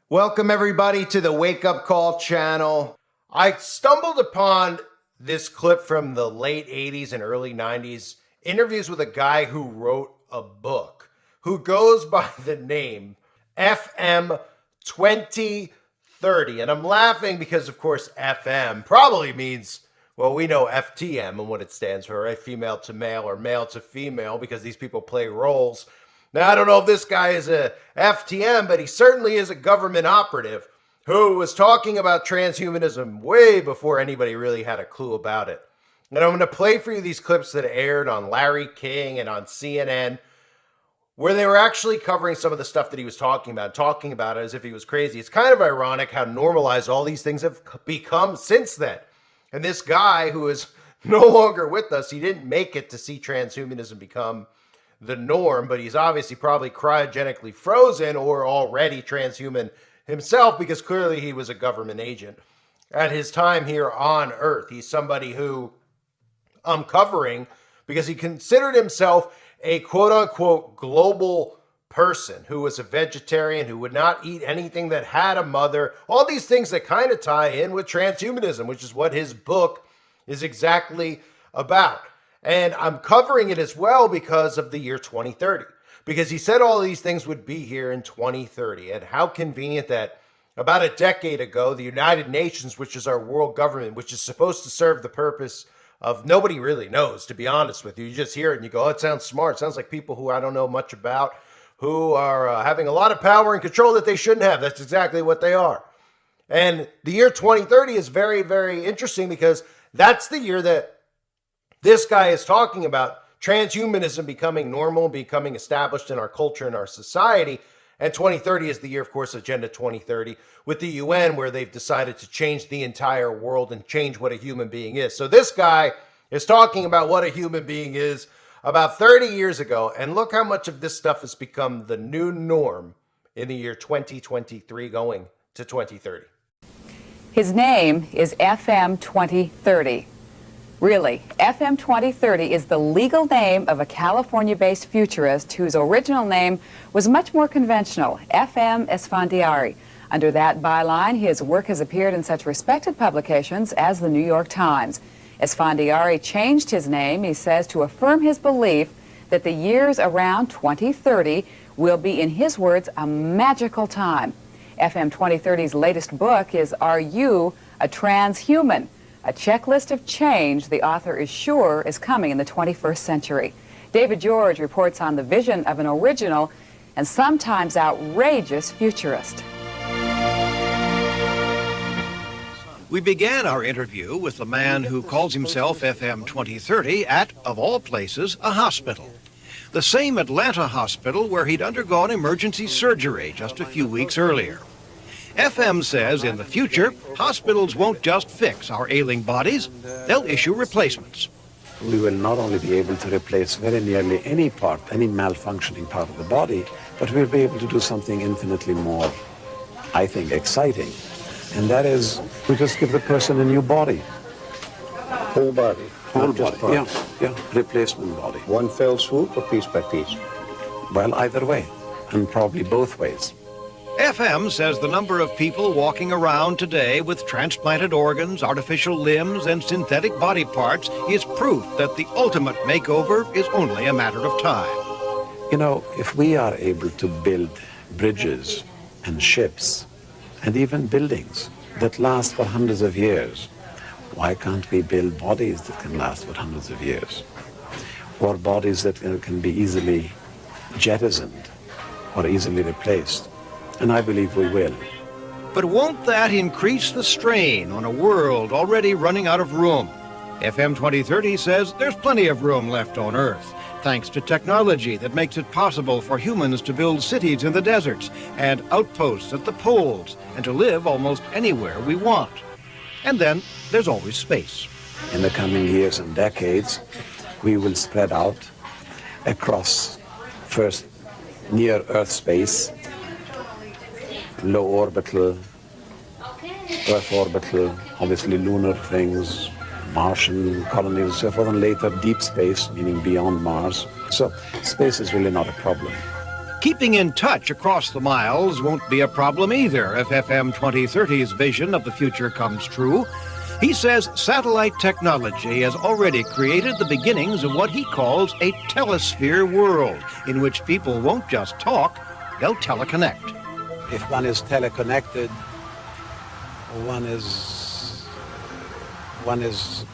Welcome, everybody, to the Wake Up Call channel. I stumbled upon this clip from the late 80s and early 90s, interviews with a guy who wrote a book, who goes by the name FM 2030. And I'm laughing because, of course, FM probably means, well, we know FTM and what it stands for, right? Female to male or male to female, because these people play roles. Now, I don't know if this guy is a FTM, but he certainly is a government operative who was talking about transhumanism way before anybody really had a clue about it. And I'm going to play for you these clips that aired on Larry King and on CNN, where they were actually covering some of the stuff that he was talking about it as if he was crazy. It's kind of ironic how normalized all these things have become since then. And this guy who is no longer with us, he didn't make it to see transhumanism become the norm, but he's obviously probably cryogenically frozen or already transhuman himself, because clearly he was a government agent at his time here on Earth. He's somebody who I'm covering because he considered himself a quote-unquote global person who was a vegetarian, who would not eat anything that had a mother, all these things that kind of tie in with transhumanism, which is what his book is exactly about. And I'm covering it as well because of the year 2030, because he said all these things would be here in 2030. And how convenient that about a decade ago, the United Nations, which is our world government, which is supposed to serve the purpose of nobody really knows, to be honest with you. You just hear it and you go, oh, it sounds smart. It sounds like people who I don't know much about, who are having a lot of power and control that they shouldn't have. That's exactly what they are. And the year 2030 is very, very interesting, because that's the year that this guy is talking about transhumanism becoming normal, becoming established in our culture and our society. And 2030 is the year, of course, Agenda 2030 with the UN, where they've decided to change the entire world and change what a human being is. So this guy is talking about what a human being is about 30 years ago. And look how much of this stuff has become the new norm in the year 2023 going to 2030. His name is FM 2030. Really, FM 2030 is the legal name of a California-based futurist whose original name was much more conventional, FM Esfandiari. Under that byline, his work has appeared in such respected publications as the New York Times. Esfandiari changed his name, he says, to affirm his belief that the years around 2030 will be, in his words, a magical time. FM 2030's latest book is Are You a Transhuman? A checklist of change the author is sure is coming in the 21st century. David George reports on the vision of an original and sometimes outrageous futurist. We began our interview with the man who calls himself FM 2030 at, of all places, a hospital. The same Atlanta hospital where he'd undergone emergency surgery just a few weeks earlier. FM says in the future, hospitals won't just fix our ailing bodies, they'll issue replacements. We will not only be able to replace very nearly any part, any malfunctioning part of the body, but we'll be able to do something infinitely more, I think, exciting. And that is, we just give the person a new body. Whole body. Whole body, yeah, replacement body. One fell swoop or piece by piece? Well, either way, and probably both ways. FM says the number of people walking around today with transplanted organs, artificial limbs, and synthetic body parts is proof that the ultimate makeover is only a matter of time. You know, if we are able to build bridges and ships and even buildings that last for hundreds of years, why can't we build bodies that can last for hundreds of years? Or bodies that can be easily jettisoned or easily replaced? And I believe we will. But won't that increase the strain on a world already running out of room? FM 2030 says there's plenty of room left on Earth, thanks to technology that makes it possible for humans to build cities in the deserts and outposts at the poles and to live almost anywhere we want. And then there's always space. In the coming years and decades, we will spread out across first near Earth space, low orbital, Earth orbital, obviously lunar things, Martian colonies and so forth, and later deep space, meaning beyond Mars. So space is really not a problem. Keeping in touch across the miles won't be a problem either if FM 2030's vision of the future comes true. He says satellite technology has already created the beginnings of what he calls a telesphere world, in which people won't just talk, they'll teleconnect. If one is teleconnected, one is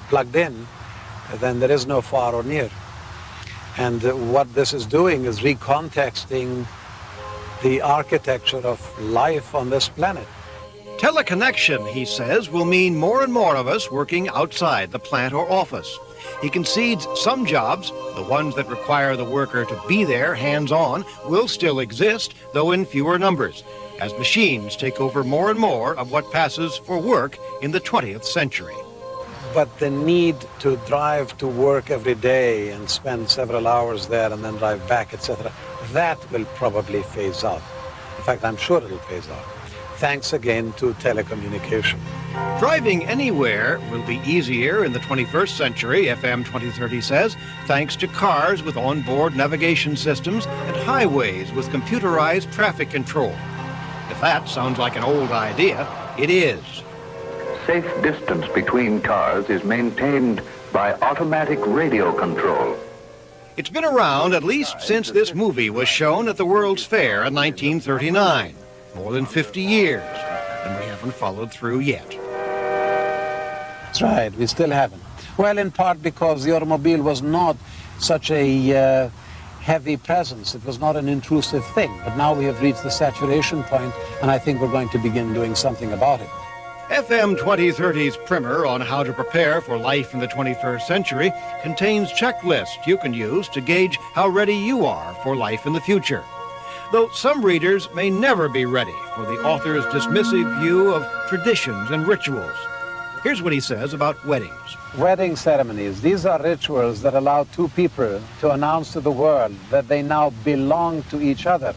plugged in, then there is no far or near. And what this is doing is recontexting the architecture of life on this planet. Teleconnection, he says, will mean more and more of us working outside the plant or office. He concedes some jobs, the ones that require the worker to be there hands-on, will still exist, though in fewer numbers, as machines take over more and more of what passes for work in the 20th century. But the need to drive to work every day and spend several hours there and then drive back, etc., that will probably phase out. In fact, I'm sure it'll phase out. Thanks again to telecommunication. Driving anywhere will be easier in the 21st century, FM 2030 says, thanks to cars with onboard navigation systems and highways with computerized traffic control. If that sounds like an old idea, it is. Safe distance between cars is maintained by automatic radio control. It's been around at least since this movie was shown at the World's Fair in 1939. More than 50 years, and we haven't followed through yet. That's right, we still haven't. Well, in part because the automobile was not such a heavy presence. It was not an intrusive thing. But now we have reached the saturation point, and I think we're going to begin doing something about it. FM 2030's primer on how to prepare for life in the 21st century contains checklists you can use to gauge how ready you are for life in the future. Though some readers may never be ready for the author's dismissive view of traditions and rituals. Here's what he says about weddings. Wedding ceremonies, these are rituals that allow two people to announce to the world that they now belong to each other.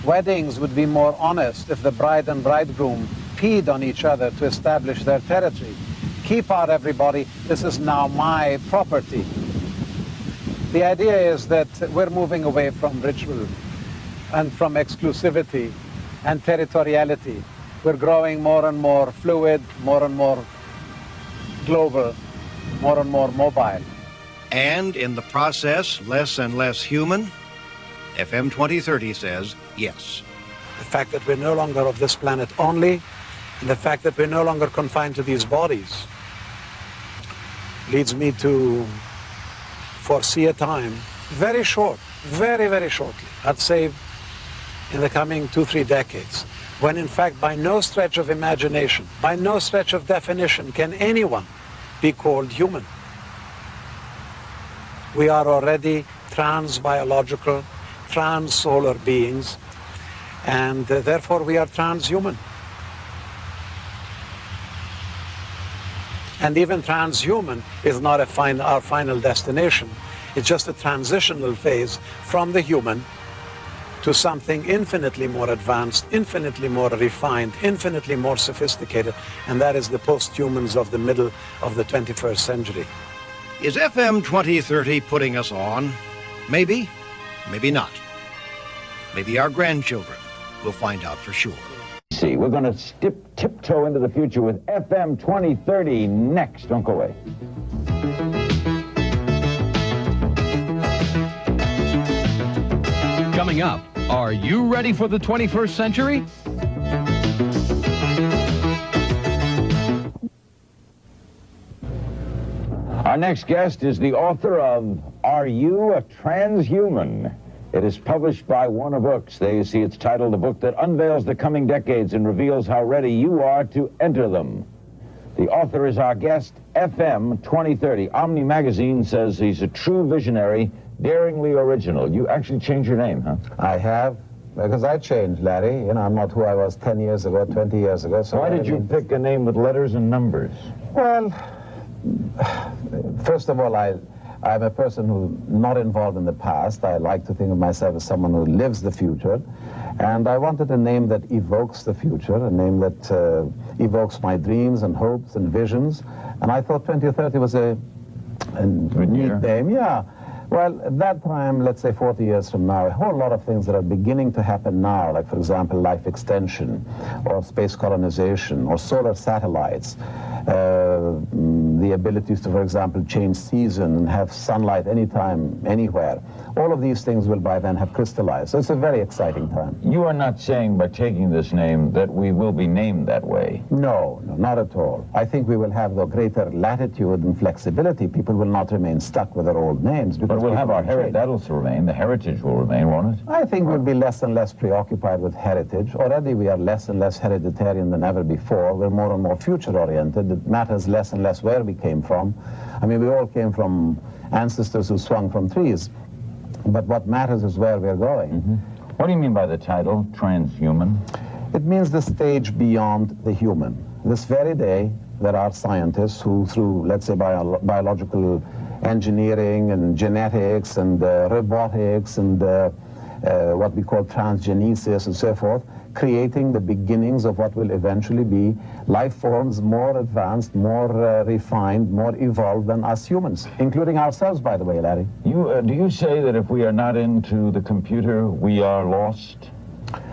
Weddings would be more honest if the bride and bridegroom peed on each other to establish their territory. Keep out, everybody, this is now my property. The idea is that we're moving away from ritual and from exclusivity and territoriality. We're growing more and more fluid, more and more global, more and more mobile. And in the process, less and less human? FM 2030 says yes. The fact that we're no longer of this planet only, and the fact that we're no longer confined to these bodies, leads me to foresee a time, very short, very, very shortly, I'd say in the coming 2-3 decades, when in fact by no stretch of imagination, by no stretch of definition can anyone be called human. We are already trans-biological, trans-solar beings, and therefore we are transhuman. And even transhuman is not our final destination. It's just a transitional phase from the human to something infinitely more advanced, infinitely more refined, infinitely more sophisticated, and that is the post-humans of the middle of the 21st century. Is FM 2030 putting us on? Maybe, maybe not. Maybe our grandchildren will find out for sure. See, we're going to tiptoe into the future with FM 2030 next. Don't go away. Coming up, are you ready for the 21st century? Our next guest is the author of Are You a Transhuman? It is published by Warner Books. There you see it's titled A Book That Unveils the Coming Decades and Reveals How Ready You Are to Enter Them. The author is our guest, FM 2030. Omni Magazine says he's a true visionary, daringly original. You actually changed your name, huh? I have, because I changed, Larry. You know, I'm not who I was 10 years ago, 20 years ago. So why did you pick a name with letters and numbers? Well, first of all, I'm a person who's not involved in the past. I like to think of myself as someone who lives the future. And I wanted a name that evokes the future, a name that evokes my dreams and hopes and visions. And I thought 2030 was a neat name, yeah. Well, at that time, let's say 40 years from now, a whole lot of things that are beginning to happen now, like, for example, life extension, or space colonization, or solar satellites, the ability to, for example, change season and have sunlight anytime, anywhere. All of these things will by then have crystallized. So it's a very exciting time. You are not saying by taking this name that we will be named that way. No, not at all. I think we will have the greater latitude and flexibility. People will not remain stuck with their old names. But we'll have our heritage. change. That'll remain. The heritage will remain, won't it? I think we'll be less and less preoccupied with heritage. Already we are less and less hereditarian than ever before. We're more and more future-oriented. It matters less and less where we came from. I mean, we all came from ancestors who swung from trees. But what matters is where we're going. Mm-hmm. What do you mean by the title, transhuman? It means the stage beyond the human. This very day, there are scientists who, through, let's say, biological engineering and genetics and robotics and what we call transgenesis and so forth, creating the beginnings of what will eventually be life forms more advanced, more refined, more evolved than us humans, including ourselves, by the way, Larry. Do you say that if we are not into the computer, we are lost?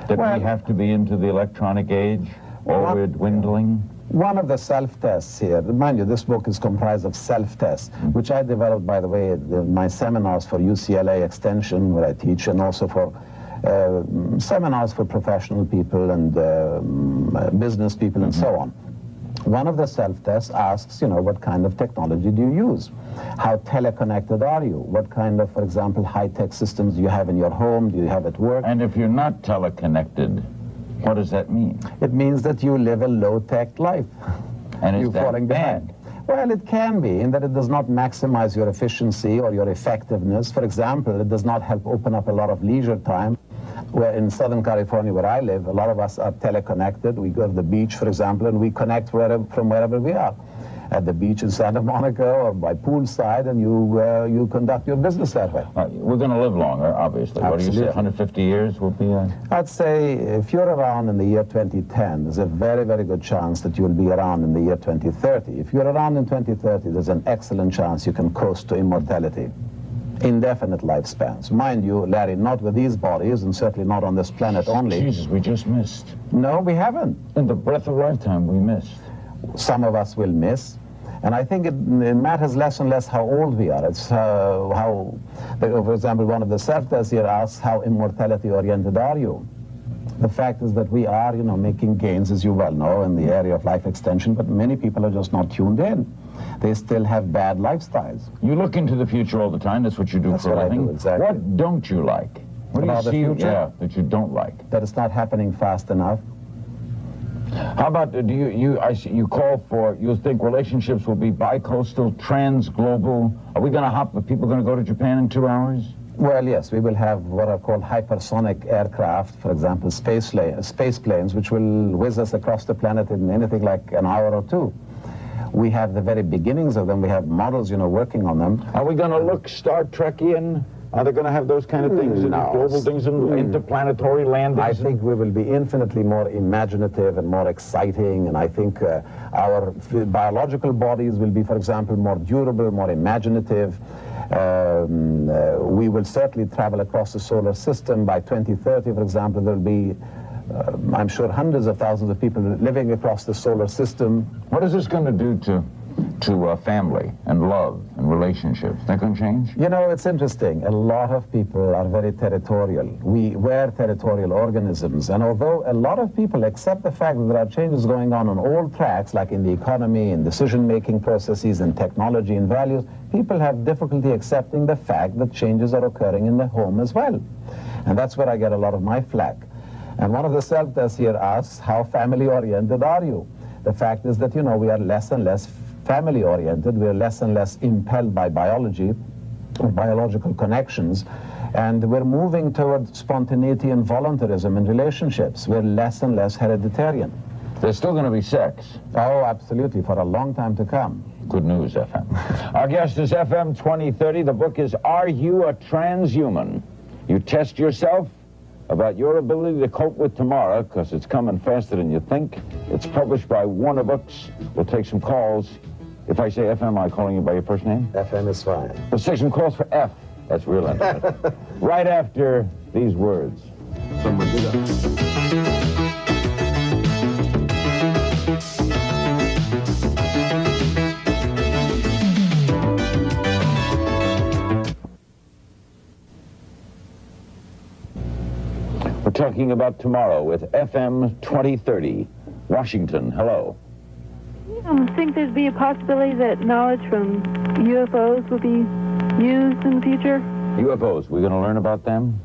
That Well, we have to be into the electronic age, or Well, we're dwindling? One of the self-tests here, mind you, this book is comprised of self-tests, which I developed, by the way, at my seminars for UCLA Extension, where I teach, and also for seminars for professional people and business people and so on. One of the self-tests asks, you know, what kind of technology do you use? How teleconnected are you? What kind of, for example, high-tech systems do you have in your home? Do you have at work? And if you're not teleconnected, what does that mean? It means that you live a low-tech life. And is You're that falling bad? behind. Well, it can be, in that it does not maximize your efficiency or your effectiveness. For example, it does not help open up a lot of leisure time. Where in Southern California, where I live, a lot of us are teleconnected. We go to the beach, for example, and we connect from wherever we are. At the beach in Santa Monica or by poolside, and you conduct your business that way. We're going to live longer, obviously. What do you say, Absolutely. 150 years will be? I'd say if you're around in the year 2010, there's a very, very good chance that you'll be around in the year 2030. If you're around in 2030, there's an excellent chance you can coast to immortality. Indefinite lifespans. Mind you, Larry, not with these bodies, and certainly not on this planet only. Jesus, we just missed. No, we haven't. In the breath of lifetime, we missed. Some of us will miss. And I think it matters less and less how old we are. It's for example, one of the self-tests here asks, how immortality-oriented are you? The fact is that we are, you know, making gains, as you well know, in the area of life extension, but many people are just not tuned in. They still have bad lifestyles. You look into the future all the time. That's what you do That's for a what I living. do, exactly. What don't you like? What do you About the see future? that you don't like? That it's not happening fast enough. How about, you call for, you think relationships will be bi-coastal, trans-global? Are we going to hop, are people going to go to Japan in 2 hours? Well, yes, we will have what are called hypersonic aircraft, for example, space planes, which will whiz us across the planet in anything like an hour or two. We have the very beginnings of them. We have models, you know, working on them. Are we going to look Star Trekian? Are they going to have those kind of things, No. global things, and interplanetary landings? I think we will be infinitely more imaginative and more exciting, and I think our biological bodies will be, for example, more durable, more imaginative. We will certainly travel across the solar system. By 2030, for example, there will be, I'm sure, hundreds of thousands of people living across the solar system. What is this going to do to family and love and relationships? That going to change? You know, it's interesting. A lot of people are very territorial. We're territorial organisms. And although a lot of people accept the fact that there are changes going on all tracks, like in the economy, in decision-making processes, in technology, and values, people have difficulty accepting the fact that changes are occurring in the home as well. And that's where I get a lot of my flack. And one of the self-tests here asks, how family-oriented are you? The fact is that, you know, we are less and less family-oriented. We're less and less impelled by biology or biological connections. And we're moving toward spontaneity and voluntarism in relationships. We're less and less hereditarian. There's still going to be sex. Oh, absolutely, for a long time to come. Good news, FM. Our guest is FM 2030. The book is Are You a Transhuman? You test yourself about your ability to cope with tomorrow, because it's coming faster than you think. It's published by Warner Books. We'll take some calls. If I say FM, am I calling you by your first name? FM is fine. Let's take some calls for F. That's real intimate. Right after these words. Someone do that. We're talking about tomorrow with FM 2030. Washington, hello. I think there'd be a possibility that knowledge from UFOs will be used in the future. UFOs, we're going to learn about them?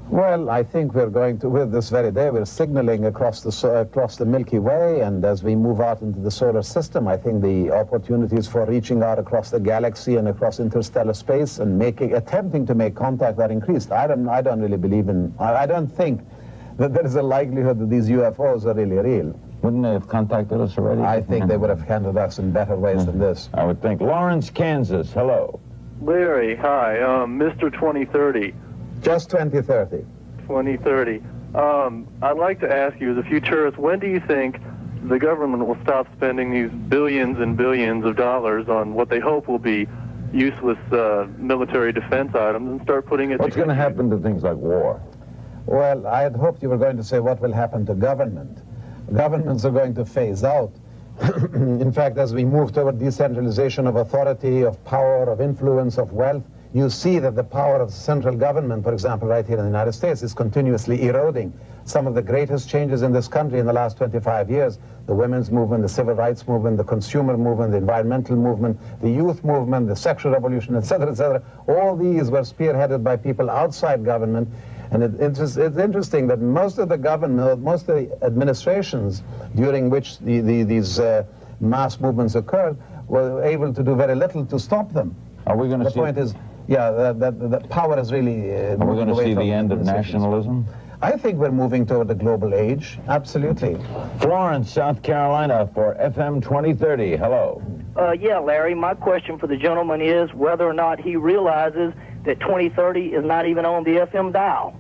Well, I think we're going to, with this very day, we're signaling across the Milky Way, and as we move out into the solar system, I think the opportunities for reaching out across the galaxy and across interstellar space and attempting to make contact are increased. I don't really believe in, I don't think that there is a likelihood that these UFOs are really real. Wouldn't they have contacted us already? I think they would have handled us in better ways than this. I would think. Lawrence, Kansas, hello. Larry, hi. Mr. 2030. Just 2030. 2030. I'd like to ask you, as a futurist, when do you think the government will stop spending these billions and billions of dollars on what they hope will be useless military defense items and start putting it What's going to happen to things like war? Well, I had hoped you were going to say what will happen to government. Governments are going to phase out. In fact, as we move toward decentralization of authority, of power, of influence, of wealth, you see that the power of the central government, for example, right here in the United States, is continuously eroding. Some of the greatest changes in this country in the last 25 years, the women's movement, the civil rights movement, the consumer movement, the environmental movement, the youth movement, the sexual revolution, etc., all these were spearheaded by people outside government. And it's interesting that most of the government, most of the administrations during which these mass movements occurred were able to do very little to stop them. Are we going to the see... point is, yeah, that power is really Are we going to see the end of nationalism? I think we're moving toward the global age, absolutely. Florence, South Carolina for FM 2030. Hello. Yeah, Larry, my question for the gentleman is whether or not he realizes that 2030 is not even on the FM dial.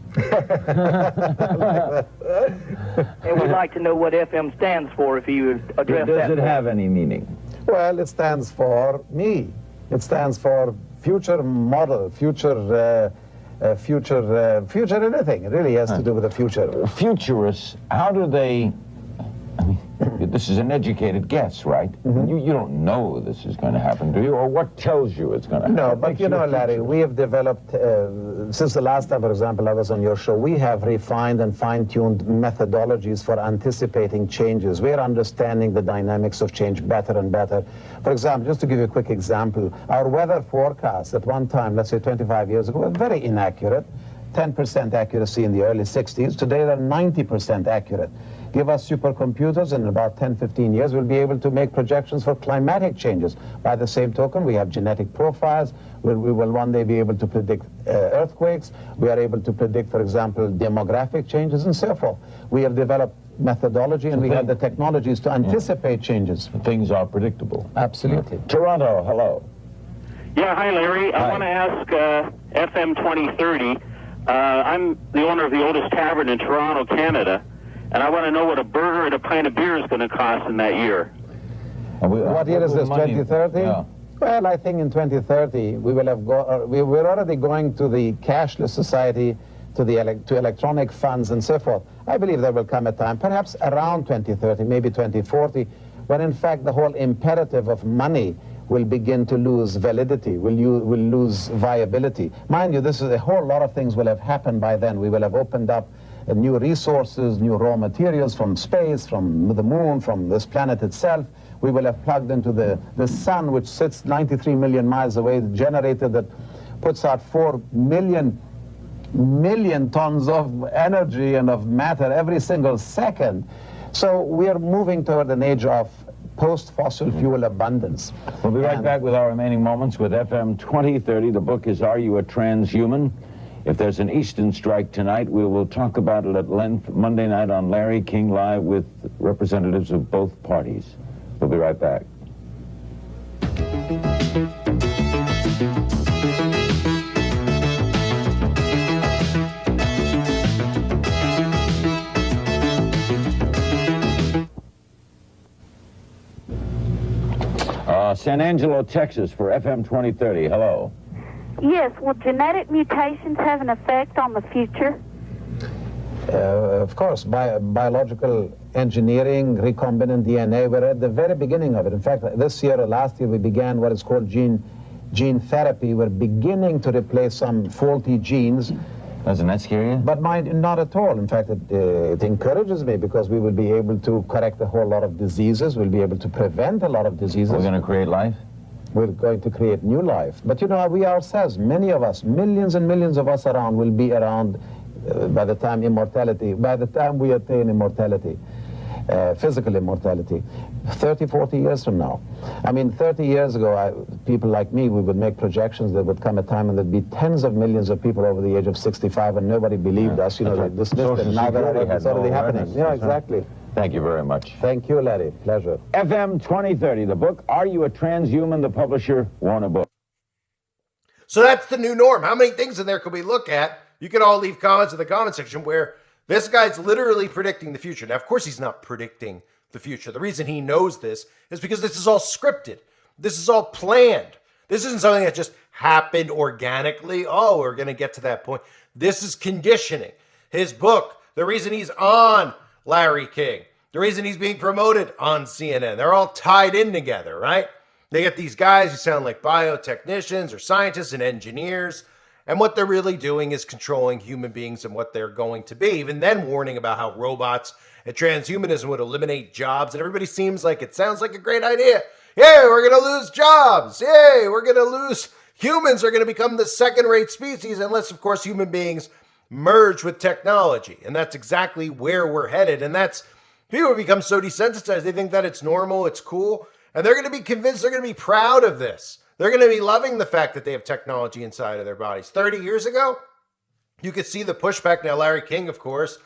And we'd like to know what FM stands for if you would address that. Does it have any meaning? Well, it stands for me. It stands for future model, future anything. It really has to do with the future. Futurists, how do they... I mean, this is an educated guess, right? Mm-hmm. You don't know this is going to happen, do you? Or what tells you it's going to happen? No, but you know, Larry, we have developed, since the last time, for example, I was on your show, we have refined and fine-tuned methodologies for anticipating changes. We are understanding the dynamics of change better and better. For example, just to give you a quick example, our weather forecasts at one time, let's say 25 years ago, were very inaccurate. 10% accuracy in the early 60s. Today, they're 90% accurate. Give us supercomputers, in about 10, 15 years, we'll be able to make projections for climatic changes. By the same token, we have genetic profiles. We will one day be able to predict earthquakes. We are able to predict, for example, demographic changes and so forth. We have developed methodology and we have the technologies to anticipate changes. Things are predictable. Absolutely. Toronto, hello. Yeah, hi, Larry. I want to ask FM 2030. I'm the owner of the oldest tavern in Toronto, Canada, and I want to know what a burger and a pint of beer is going to cost in that year. What year is this, 2030? Yeah. Well, I think in 2030 we will have we're already going to the cashless society, to electronic funds and so forth. I believe there will come a time, perhaps around 2030, maybe 2040, when in fact the whole imperative of money will begin to lose validity, will lose viability. Mind you, this is a whole lot of things will have happened by then. We will have opened up new resources, new raw materials from space, from the moon, from this planet itself. We will have plugged into the sun, which sits 93 million miles away, the generator that puts out 4 million tons of energy and of matter every single second. So we are moving toward an age of post-fossil fuel abundance. We'll be right back with our remaining moments with FM 2030. The book is Are You a Transhuman? If there's an Eastern strike tonight, we will talk about it at length Monday night on Larry King Live with representatives of both parties. We'll be right back. San Angelo, Texas for FM 2030. Hello. Yes, will genetic mutations have an effect on the future? Of course, biological engineering, recombinant DNA, we're at the very beginning of it. In fact, this year or last year, we began what is called gene therapy. We're beginning to replace some faulty genes. Doesn't that scare you? But not at all. In fact, it encourages me because we will be able to correct a whole lot of diseases. We'll be able to prevent a lot of diseases. We're going to create life? We're going to create new life. But you know, we ourselves, many of us, millions and millions of us around, will be around by the time we attain immortality, physical immortality, 30, 40 years from now. I mean, 30 years ago, people like me, we would make projections. There would come a time when there'd be tens of millions of people over the age of 65, and nobody believed us. You know, they dismissed it. Now it's already happening. Yeah, exactly. Thank you very much. Thank you, Larry. Pleasure. FM 2030, the book, Are You a Transhuman? The publisher, Warner Books. So that's the new norm. How many things in there could we look at? You can all leave comments in the comment section where this guy's literally predicting the future. Now, of course, he's not predicting the future. The reason he knows this is because this is all scripted. This is all planned. This isn't something that just happened organically. Oh, we're going to get to that point. This is conditioning. His book, the reason he's on Larry King, the reason he's being promoted on CNN, they're all tied in together, right? They get these guys who sound like biotechnicians or scientists and engineers. And what they're really doing is controlling human beings and what they're going to be. Even then warning about how robots and transhumanism would eliminate jobs. And everybody seems like it sounds like a great idea. Yay, we're going to lose jobs. Yay, we're going to lose. Humans are going to become the second-rate species unless, of course, human beings merge with technology. And that's exactly where we're headed. And that's, people become so desensitized. They think that it's normal, it's cool. And they're going to be convinced, they're going to be proud of this. They're going to be loving the fact that they have technology inside of their bodies. 30 years ago, you could see the pushback. Now, Larry King, of course,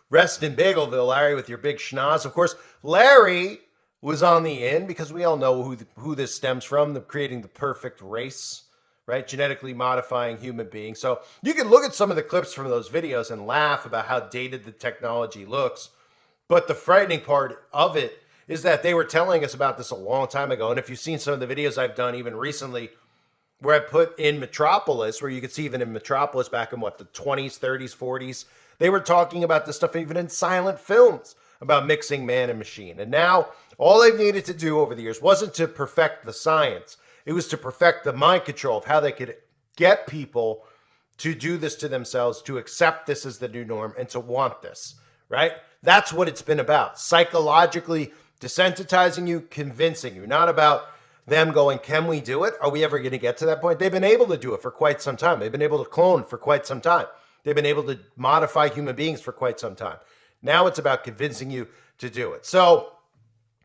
rest in Bagelville, Larry, with your big schnoz. Of course, Larry was on the in because we all know who this stems from, creating the perfect race, right? Genetically modifying human beings. So you can look at some of the clips from those videos and laugh about how dated the technology looks. But the frightening part of it is that they were telling us about this a long time ago. And if you've seen some of the videos I've done even recently, where I put in Metropolis, where you could see even in Metropolis back in the 20s, 30s, 40s, they were talking about this stuff even in silent films about mixing man and machine. And now all they've needed to do over the years wasn't to perfect the science. It was to perfect the mind control of how they could get people to do this to themselves, to accept this as the new norm and to want this, right? That's what it's been about. Psychologically desensitizing you, convincing you, not about them going, can we do it? Are we ever going to get to that point? They've been able to do it for quite some time. They've been able to clone for quite some time. They've been able to modify human beings for quite some time. Now it's about convincing you to do it. So,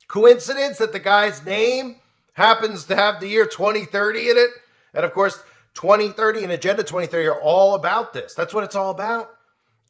coincidence that the guy's name happens to have the year 2030 in it? And of course, 2030 and Agenda 2030 are all about this. That's what it's all about.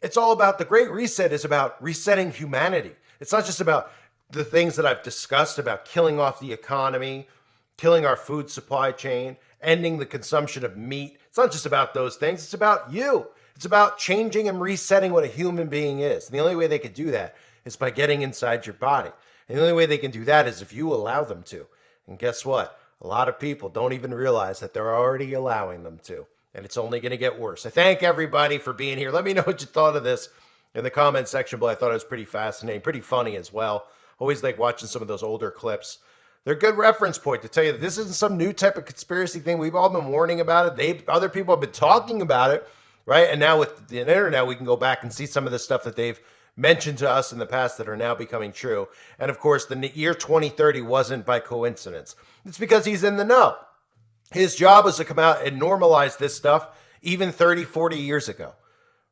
It's all about, the Great Reset is about resetting humanity. It's not just about the things that I've discussed about killing off the economy, killing our food supply chain, ending the consumption of meat. It's not just about those things. It's about you. It's about changing and resetting what a human being is. And the only way they can do that is by getting inside your body. And the only way they can do that is if you allow them to. And guess what? A lot of people don't even realize that they're already allowing them to. And it's only going to get worse. I thank everybody for being here. Let me know what you thought of this in the comment section below. I thought it was pretty fascinating, pretty funny as well. Always like watching some of those older clips. They're a good reference point to tell you that this isn't some new type of conspiracy thing. We've all been warning about it. Other people have been talking about it, right? And now with the internet, we can go back and see some of the stuff that they've mentioned to us in the past that are now becoming true. And of course, the year 2030 wasn't by coincidence. It's because he's in the know. His job was to come out and normalize this stuff even 30, 40 years ago,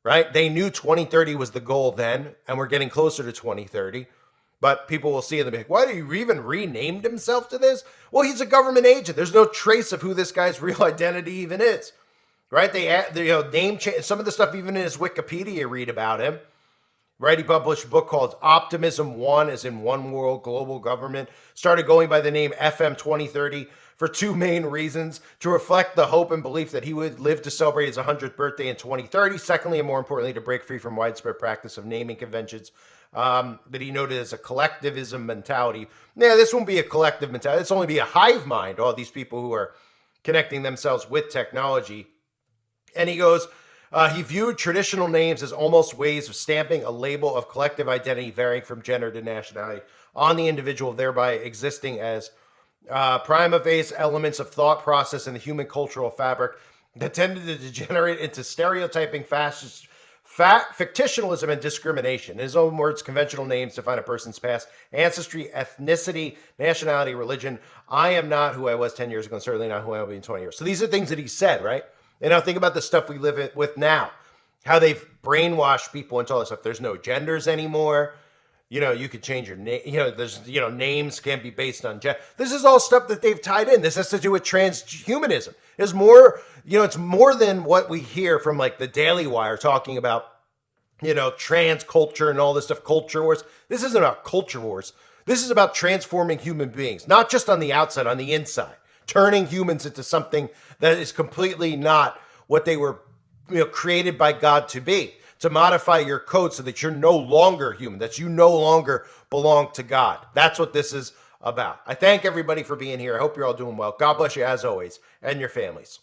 right? They knew 2030 was the goal then, and we're getting closer to 2030. But people will see and they'll be like, why do you even renamed himself to this? Well, he's a government agent. There's no trace of who this guy's real identity even is, right? They name change some of the stuff even in his Wikipedia you read about him, right? He published a book called Optimism One, as in One World Global Government. Started going by the name FM 2030 for two main reasons: to reflect the hope and belief that he would live to celebrate his 100th birthday in 2030. Secondly, and more importantly, to break free from widespread practice of naming conventions that he noted as a collectivism mentality. Yeah, this won't be a collective mentality. This will only be a hive mind. All these people who are connecting themselves with technology. And he goes, he viewed traditional names as almost ways of stamping a label of collective identity varying from gender to nationality on the individual, thereby existing as prima facie elements of thought process in the human cultural fabric that tended to degenerate into stereotyping, fascist, fictionalism, and discrimination. In his own words, conventional names define a person's past, ancestry, ethnicity, nationality, religion. I am not who I was 10 years ago, and certainly not who I will be in 20 years. So these are things that he said, right? And now think about the stuff we live with now, how they've brainwashed people into all this stuff. There's no genders anymore. You know, you could change your name. You know, there's, you know, names can't be based on gender. This is all stuff that they've tied in. This has to do with transhumanism. There's more, you know, it's more than what we hear from like the Daily Wire talking about, you know, trans culture and all this stuff, culture wars. This isn't about culture wars. This is about transforming human beings, not just on the outside, on the inside, turning humans into something that is completely not what they were, you know, created by God to be. To modify your code so that you're no longer human, that you no longer belong to God. That's what this is about. I thank everybody for being here. I hope you're all doing well. God bless you as always, and your families.